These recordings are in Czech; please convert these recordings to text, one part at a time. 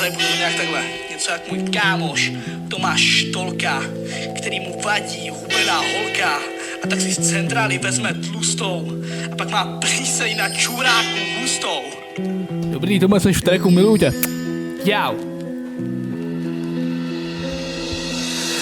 ale budu to nějak takhle. Něco jak můj kámoš Tomáš Štolka, který mu vadí hubená holka. A tak si z centrály vezme tlustou a pak má plíseň na čuráku hustou. Dobrý, Tomáš, jsi v tracku, miluju tě. Jau.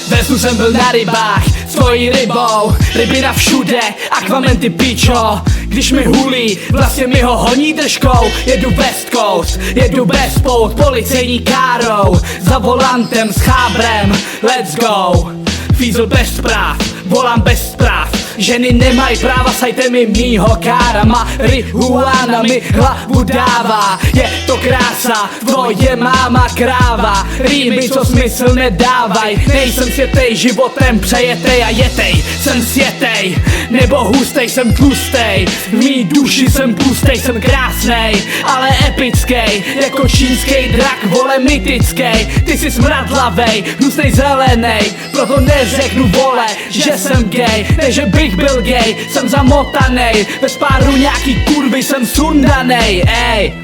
Vestu jsem byl na rybách, s tvojí rybou, rybina všude, akvamenty pičo. Když mi hulí, vlastně mi ho honí držkou. Jedu West Coast, jedu bez pout, policejní károu, za volantem s chábrem, let's go. Fízl bez zpráv, volám bez zpráv. Ženy nemají práva, sajte mi mýho kára. Marihuana mi hlavu dává, je to krása, tvoje máma kráva. Rýmy, co smysl nedávaj, nejsem světej, životem přejetej a jetej. Jsem světej, nebo hustej, jsem tlustej. V mý duši jsem tlustej, jsem krásnej, ale epickej, jako čínský drak, vole mytickej. Ty jsi smradlavej, hnusnej zelenej, proto neřeknu vole, že jsem gay, ne že bych byl gay, jsem zamotanej, bez páru nějaký kurvy jsem sundanej, ej.